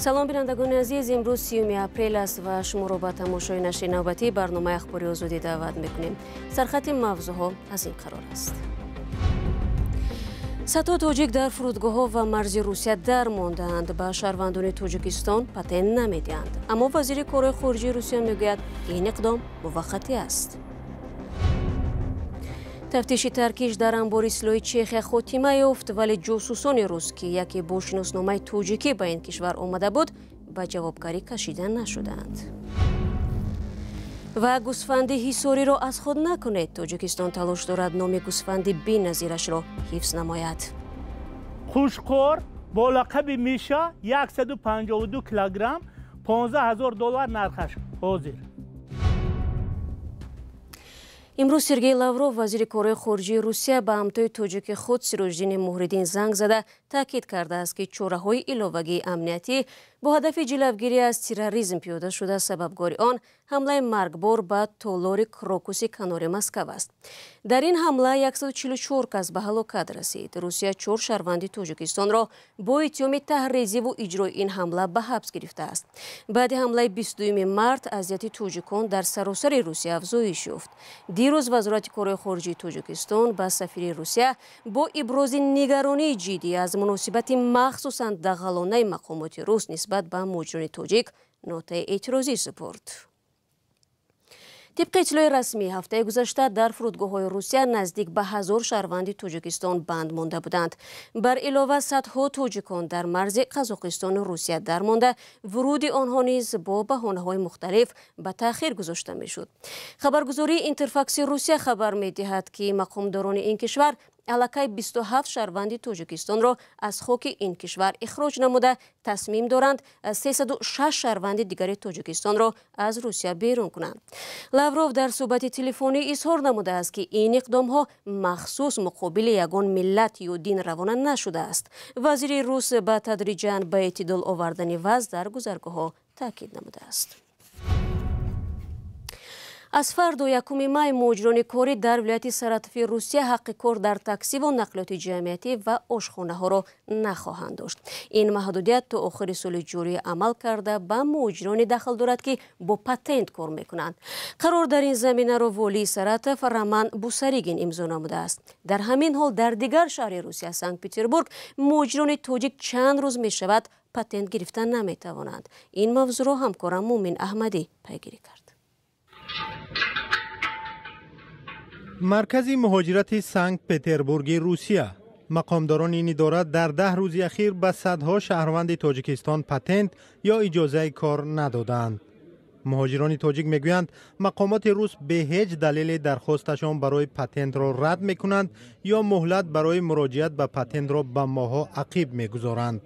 салом бинандагони азиз, имрӯз 30 апрел аст ва шуморо ба тамошои нашри навбатии барномаи ахбори озодӣ даъват мекунем. Сархати мавзӯъҳо аз ин қарор аст. Садҳо тоҷик дар фурудгоҳҳо ва марзи Русия дар мондаанд. Ба шаҳрвандони Тоҷикистон патент намедиҳанд. Аммо вазири корҳои хориҷии Русия мегӯяд, ин иқдом муваққатӣ аст. тафтиши таркиш дар анбори силоҳи Чехия хотима ёфт, вале ҷосусони рус, ки яке бо шиносномаи тоҷикӣ ба ин кишвар омада буд, ба ҷавобгарӣ кашида нашуданд. ва гӯсфанди ҳисориро аз худ накунед. Тоҷикистон талош дорад номи гӯсфанди беназирашро ҳифз намояд. хушхор бо лақаби Миша 152 килограмм, $15,000 нархаш ҳозир. имрӯз Сергей Лавров, вазири корҳои хориҷии Русия, ба ҳамтои тоҷики худ Сироҷдини Муҳриддин занг зада таъкид кардааст, ки чораҳои иловагии амниятӣ бо ҳадафи ҷилавгирӣ аз терроризм пиёда шуда, сабабгори он ҳамлаи маргбор ба толори Крокуси канори Москав аст. дар ин ҳамла 144 кас ба ҳалокат расид. Русия 4 шаҳрванди Тоҷикистонро бо иттиҳоми таҳризиву иҷрои ин ҳамла ба ҳабс гирифтааст. баъди ҳамлаи 22 март азияти тоҷикон дар саросари Русия афзоиш ёфт. дирӯз вазорати корҳои хориҷии Тоҷикистон ба сафири Русия бо ибрози нигаронии ҷиддӣ аз муносибати махсусан дағалонаи мақомоти рус нисбат ба муҳоҷирони тоҷик нотаи эътирозӣ супурд. тибқи иттилои расмӣ, ҳафтаи гузашта дар фурудгоҳҳои Русия наздик ба 1000 шаҳрванди Тоҷикистон банд монда буданд. бар илова садҳо тоҷикон дар марзи Қазоқистону Русия дармонда, вуруди онҳо низ бо баҳонаҳои мухталиф ба таъхир гузошта мешуд. хабаргузории Интерфакси Русия хабар медиҳад, ки мақомдорони ин кишвар аллакай 27 шаҳрванди Тоҷикистонро аз хоки ин кишвар ихроҷ намуда, тасмим доранд 306 шаҳрванди дигари Тоҷикистонро аз Русия берун кунанд. Лавров дар суҳбати телефонӣ изҳор намудааст, ки ин иқдомҳо махсус муқобили ягон миллат ё дин равона нашудааст. вазири рус ба тадриҷан ба эътидол овардани вазъ дар гузаргоҳҳо таъкид намудааст. аз фарду 1 май муҳоҷирони корӣ дар вилояти Саратови Русия ҳаққи кор дар таксиву нақлиёти ҷамъиятӣ ва ошхонаҳоро нахоҳанд дошт. ин маҳдудият то охири соли ҷорӣ амал карда ба муҳоҷироне дахл дорад, ки бо патент кор мекунанд. қарор дар ин заминаро волии Саратов Роман Бусаригин имзо намудааст. дар ҳамин ҳол дар дигар шаҳри Русия, Санкт-Петербург, муҳоҷирони тоҷик чанд рӯз мешавад патент гирифта наметавонанд. ин мавзӯъро ҳамкорам Мумин Аҳмадӣ пайгирӣ кард. маркази муҳоҷирати Санкт-Петербурги Русия мақомдорони ин идора дар 10 рӯзи ахир ба садҳо шаҳрванди Тоҷикистон патент ё иҷозаи кор надоданд. муҳоҷирони тоҷик мегӯянд, мақомоти рус бе ҳеҷ далеле дархосташон барои патентро рад мекунанд ё муҳлат барои муроҷиат ба патентро ба моҳҳо ақиб мегузоранд.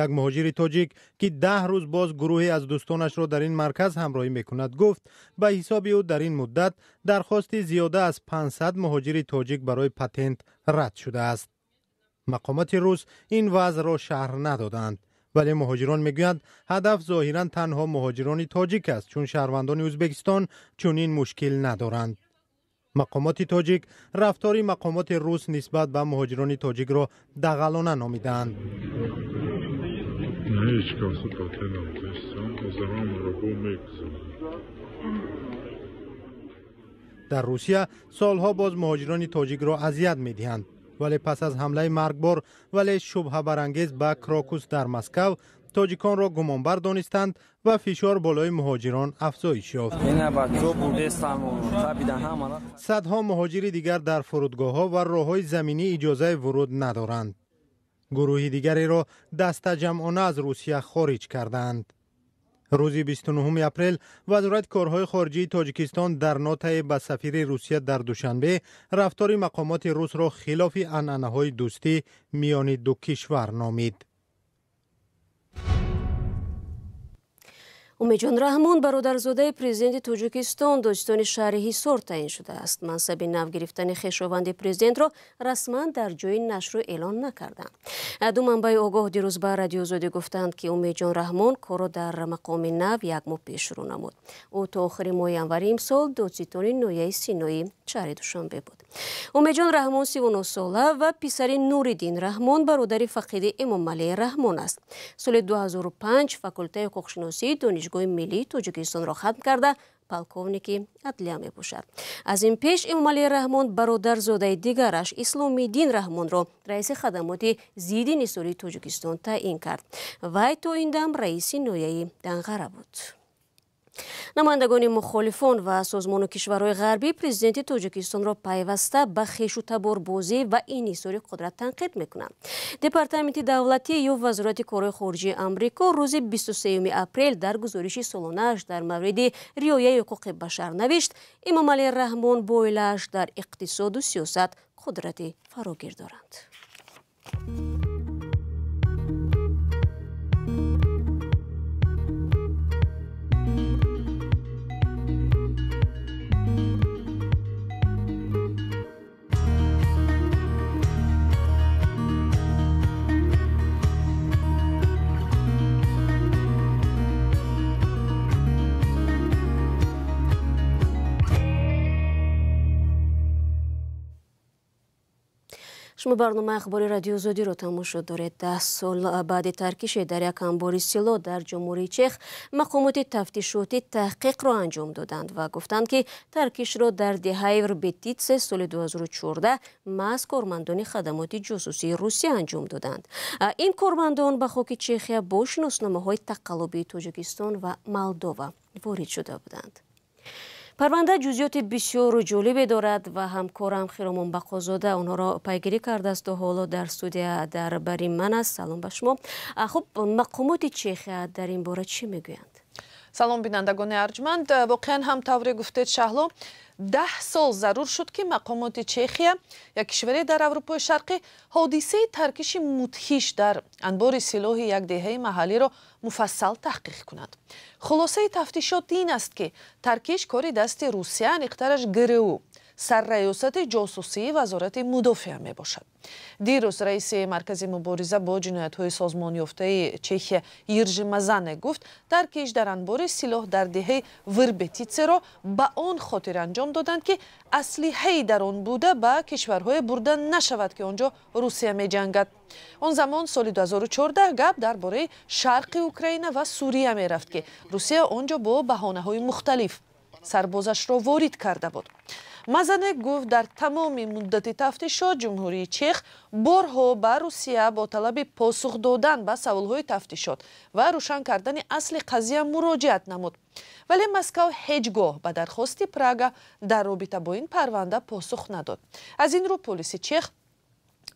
як муҳоҷири тоҷик, ки 10 рӯз боз гурӯҳе аз дӯстонашро дар ин марказ ҳамроҳӣ мекунад, гуфт ба ҳисоби ӯ дар ин муддат дархости зиёда аз 500 муҳоҷири тоҷик барои патент рад шудааст. мақомоти рус ин вазъро шарҳ надоданд, вале муҳоҷирон мегӯянд, ҳадаф зоҳиран танҳо муҳоҷирони тоҷик аст, чун шаҳрвандони Ӯзбекистон чунин мушкил надоранд. мақомоти тоҷик рафтори мақомоти рус нисбат ба муҳоҷирони тоҷикро дағалона номиданд. дар Русия солҳо боз муҳоҷирони тоҷикро азият медиҳанд, вале пас аз ҳамлаи маргбор вале шубҳабарангез ба Крокус дар Москав, тоҷиконро гумонбар донистанд ва фишор болои муҳоҷирон афзоиш ёфт. садҳо муҳоҷири дигар дар фурудгоҳҳо ва роҳҳои заминӣ иҷозаи вуруд надоранд. гурӯҳи дигареро дастаҷамъона аз Русия хориҷ карданд. рӯзи 29 апрел вазорати корҳои хориҷии Тоҷикистон дар нотае ба сафири Русия дар Душанбе рафтори мақомоти русро хилофи анъанаҳои дӯстӣ миёни ду кишвар номид. умеҷон раҳмон бародарзодаи президенти тоҷикистон доҷистони шаҳри ҳисор таъин шудааст. мансаби нав гирифтани хешованди президентро расман дар ҷойи нашру эълон накарданд. ду манбаи огоҳ дирӯз ба радиои озодӣ гуфтанд ки умеҷон раҳмон корро дар мақоми нав як моҳ пеш шурӯъ намуд. ӯ то охири моҳи январи имсол додситони ноҳияи синоӣ шаҳри душанбе буд. умеҷон раҳмон 39 сола ва писари Нуриддин раҳмон бародари фақиди Эмомалӣ раҳмон аст. соли 2005 факултаи ҳуқуқшиносии донишгоҳи миллии тоҷикистонро хатм карда полковники адлия мебошад. аз ин пеш Эмомалӣ раҳмон бародарзодаи дигараш Исломиддин раҳмонро раиси хадамоти зидди нисолии Тоҷикистон таъин кард. вай то ин дам раиси ноҳияи Данғара буд. намояндагони мухолифон ва созмону кишварҳои ғарбӣ президенти Тоҷикистонро пайваста ба хешутаборбозӣ ва инҳисори қудрат танқид мекунанд. департаменти давлатӣ ё вазорати корҳои хориҷии Амрико рӯзи 23 апрел дар гузориши солонааш дар мавриди риояи ҳуқуқи башар навишт: Эмомалӣ раҳмон бо оилааш дар иқтисоду сиёсат қудрати фарогир доранд. шумо барномаи ахбори радиои озодиро тамошо доред. 10 сол баъди таркиши дар як амбори сило дар ҷумҳурии Чех мақомоти тафтишотӣ таҳқиқро анҷом доданд ва гуфтанд, ки таркишро дар деҳаи Рбетитсе соли 2014 маҳз кормандони хадамоти ҷосусии Русия анҷом доданд. ин кормандон ба хоки Чехия бо шиносномаҳои тақаллубии Тоҷикистон ва Молдова ворид шуда буданд. парванда ҷузъиёти бисёру ҷолибе дорад ва ҳамкорам Хиромон Бақозода онҳоро пайгирӣ кардасту ҳоло дар студия дар бари ман аст. салом ба шумо. хуб, мақомоти Чехия дар ин бора чӣ мегӯянд? салом бинандагони арҷманд, воқеан ҳам тавре гуфтед Шаҳло, 10 сол зарур шуд ки мақомоти Чехия, як кишваре дар Аврупои Шарқӣ, ҳодисаи таркиши мудҳиш дар анбори силоҳи як деҳаи маҳаллиро муфассал таҳқиқ кунад. хулосаи тафтишот ин аст, ки таркиш кори дасти Русия, аниқтараш ГРУ, сарраёсати ҷосусии вазорати мудофиа мебошад. дирӯз раиси маркази мубориза бо ҷиноятҳои созмонёфтаи Чехия Иржи Мазане гуфт, таркиш дар анбори силоҳ дар деҳаи Врбетитсеро ба он хотир анҷом доданд, ки аслиҳаи дар он буда ба кишварҳое бурда нашавад, ки онҷо Русия меҷангад. он замон соли 2014 гап дар бораи шарқи Украина ва Сурия мерафт, ки Русия онҷо бо баҳонаҳои мухталиф сарбозашро ворид карда буд. Мазане гуфт, дар тамоми муддати тафтишот ҷумҳурии Чех борҳо ба Русия бо талаби посух додан ба саволҳои тафтишот ва рӯшан кардани асли қазия муроҷиат намуд. вале Москав ҳеҷ гоҳ ба дархости Прага дар робита бо ин парванда посух надод. аз ин рӯ полиси Чех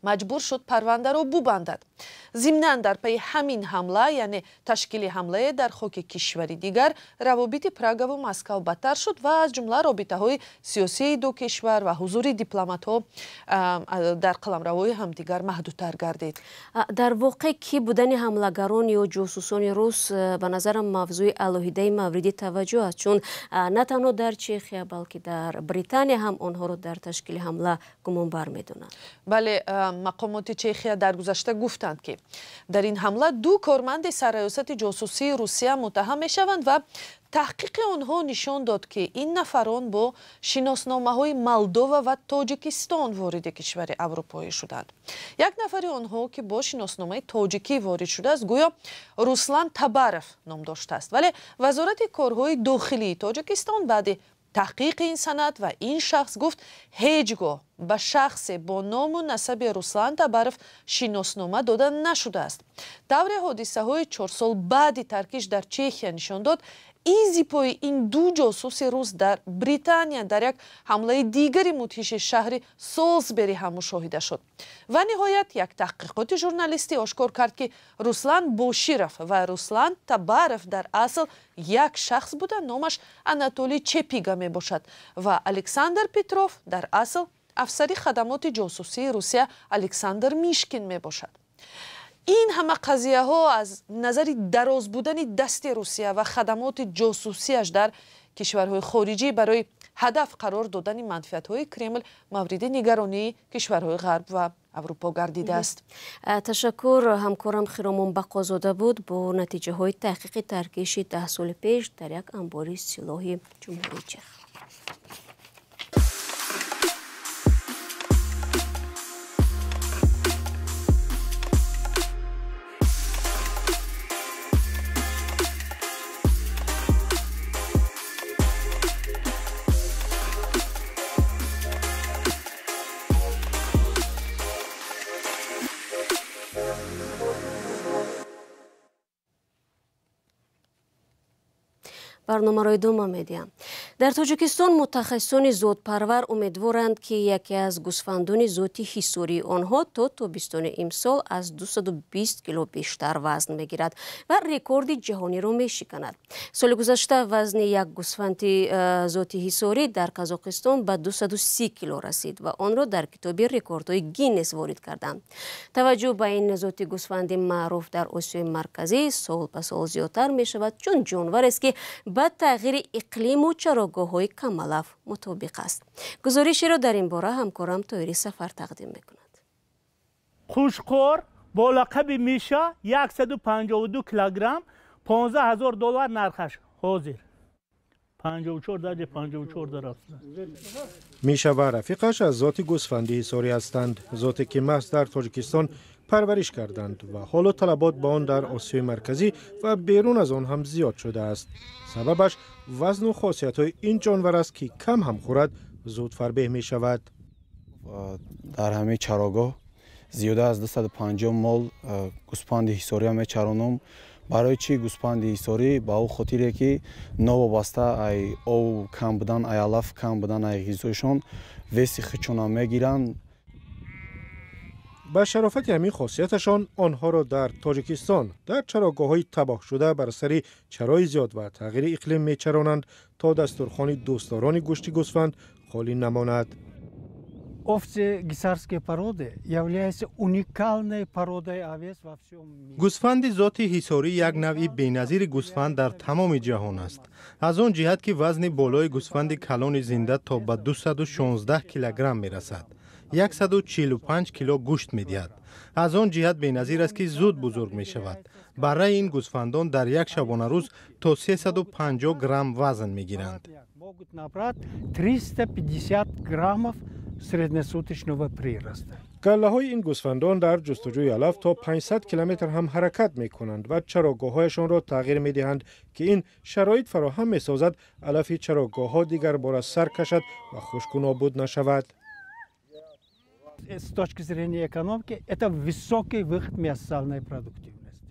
маҷбур шуд парвандаро бубандад. зимнан дар пайи ҳамин ҳамла, яъне ташкили ҳамлае дар хоки кишвари дигар, равобити Прагаву Москав бадтар шуд ва аз ҷумла робитаҳои сиёсии ду кишвар ва ҳузури дипломатҳо дар қаламравои ҳамдигар маҳдудтар гардид. дар воқеъ ки будани ҳамлагарон ё ҷосусони рус ба назарам мавзӯи алоҳидаи мавриди таваҷҷӯҳ аст, чун на танҳо дар Чехия, балки дар Британия ҳам онҳоро дар ташкили ҳамла гумонбар медонанд. бале, мақомоти Чехия дар гузашта гуфтанд, ки дар ин ҳамла ду корманди сарраёсати ҷосусии Русия муттаҳам мешаванд ва таҳқиқи онҳо нишон дод, ки ин нафарон бо шиносномаҳои Молдова ва Тоҷикистон вориди кишвари аврупоӣ шуданд. як нафари онҳо, ки бо шиносномаи тоҷикӣ ворид шудааст, гӯё Руслан Табаров ном доштааст. вале вазорати корҳои дохилии Тоҷикистон баъди таҳқиқи ин санад ва ин шахс гуфт, ҳеҷ гоҳ ба шахсе бо ному насаби Руслан Табаров шиноснома дода нашудааст. давре ҳодисаҳои 4 сол баъди таркиш дар Чехия нишон дод, изи пои ин ду ҷосуси рус дар Британия дар як ҳамлаи дигари мудҳиши шаҳри Солсбери ҳам мушоҳида шуд. ва ниҳоят як таҳқиқоти журналистӣ ошкор кард, ки Руслан Боширов ва Руслан Табаров дар асл як шахс буда, номаш Анатолий Чепига мебошад ва Александр Петров дар асл афсари хадамоти ҷосусии Русия Александр Мишкин мебошад. این همه قضیه ها از نظر دراز بودن دست روسیه و خدمات جاسوسیش در کشورهای خارجی برای هدف قرار دادن منفعت‌های کرمل مورد نگرانی کشورهای غرب و اروپا گردیده است. تشکر. همکارم خیرامون بقازاده بود با نتیجه های تحقیق ترکیش 10 سال پیش در یک انبار سلاح جمهوری چخ. برنامه دوم میدیم. در تاجیکستان متخصصان زودپرور امیدوارند که یکی از گوسفندان ذاتی حصاری آنها تا تابستان امسال از 220 کیلو بیشتر وزن میگیرد و رکورد جهانی را میشکند. سال گذشته وزن یک گوسفند ذاتی حصاری در قزاقستان به 230 کیلو رسید و آن را در کتاب رکوردهای گینس وارد کردند. توجه به این ذاتی گوسفند معروف در آسیای مرکزی سال به سال زیادتر می شود چون جانور است که با تغییر اقلیم و چراگاه‌های کم علف مطابق است. گزارشی را در این باره همکارم طاهری سفر تقدیم می‌کند. خوشخور با لقب میشا 152 کیلوگرم $15,000 نرخش حاضر. 54 درجه 54 درجه. میشا و رفیقش از ذات گوسفندی حصاری هستند. ذاتی که محض در تاجیکستان پرورش کردند و حالا طلبات با آن در آسیای مرکزی و بیرون از آن هم زیاد شده است. سببش وزن و خاصیت‌های این جانور است که کم هم خورد زود فربه می شود. در همه چراگاه زیاده از 250 مال گوسفند حصاری هم چرانم. برای چی گوسفند حصاری؟ با او خاطره که نوابسته ای او کم بودن ای علف کم بودن ای غذایشان وسی خچونا میگیرند. با شرافت همین خاصیتشان آنها را در تاجیکستان در چراگاه‌های تباه شده بر سر چرای زیاد و تغییر اقلیم میچرانند تا دسترخوان دوستداران گوشت گوسفند خالی نماند. Овцы гисарской породы являются уникальной породой овец во всем мире. گوسفند ذاتی حصاری یک نوع بی‌نظیر گوسفند در تمام جهان است. از آن جهت که وزن بالای گوسفند کلان زنده تا به 216 کیلوگرم میرسد. 145 کیلو گوشت میدهد. از آن جهت بی‌نظیر است که زود بزرگ می شود. برای این گوسفندان در یک شبانه روز تا 350 گرم وزن میگیرند. Могут набрать 350 граммов среднесуточного прироста. گله‌های این گوسفندان در جستجوی علف تا 500 کیلومتر هم حرکت می کنند و چراگاه‌هایشان را تغییر می دهند که این شرایط فراهم می سازد علف چراگاه‌ها دیگر بار از سر کشد و خشک و نابود نشود. С точки зрения экономики это высокий выход мясной продуктивности.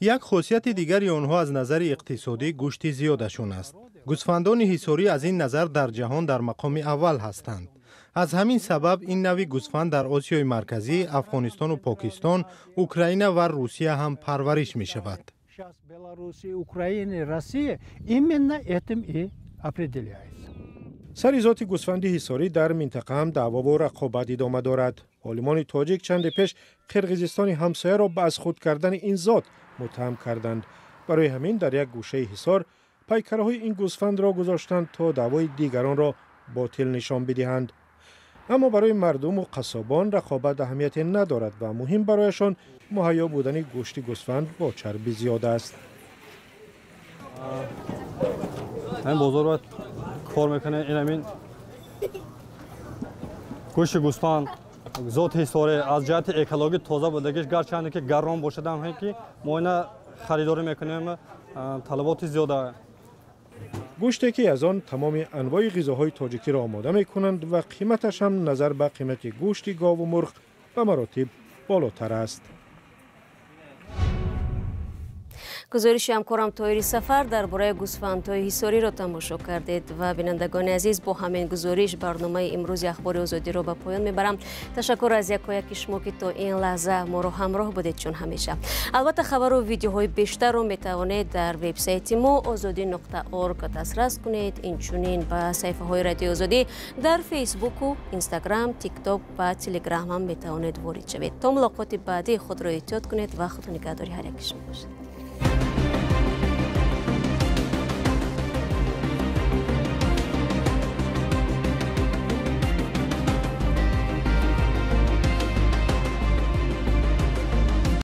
یک خاصیت دیگری آنها از نظر اقتصادی گوشت زیادشون است. گوسفندان حصاری از این نظر در جهان در مقام اول هستند. از همین سبب این نوع گوسفند در آسیای مرکزی، افغانستان و پاکستان، اوکراین و روسیه هم پرورش می شود. Сейчас Белоруссия, Украина, Россия именно этим и определяется. سر ذات گوسفند حصاری در منطقه هم دعوا و رقابت ادامه دارد. حاکمان تاجیک چند پیش قرقیزستان همسایه را به از خود کردن این ذات متهم کردند. برای همین در یک گوشه حصار پیکرهای این گوسفند را گذاشتند تا دعوای دیگران را باطل نشان بدهند. اما برای مردم و قصابان رقابت اهمیت ندارد و مهم برایشان مهیا بودن گوشت گوسفند با چربی زیاد است. این بازار باید کار میکنه. این همین گوشت گوسفند ذات حصاری از جهت اکولوژی تازه بودگیش گرچند که گرم باشد هم که ما اینا خریداری میکنیم طلبات زیاده. گوشتی که از آن تمام انواع غذاهای تاجیکی را آماده میکنند و قیمتش هم نظر به قیمت گوشت گاو و مرغ به مراتب بالاتر است. گزارش همکارم طاهری سفر درباره گوسفندهای حصاری را تماشا کردید و بینندگان عزیز با همین گزارش برنامه امروز اخبار آزادی را به پایان میبرم. تشکر از یکایک شما که تا این لحظه ما را همراه بودید. چون همیشه البته خبر و ویدیوهای بیشتر رو میتوانید در وبسایت ما azadi.org دسترس کنید. اینچنین به صفحه های رادیو آزادی در فیسبوک و اینستاگرام، تیک تاک و تلگرام هم میتوانید وارد شوید. تا ملاقات بعدی خود را احتیاط کنید و خود نگهداری هر یک شما باشید.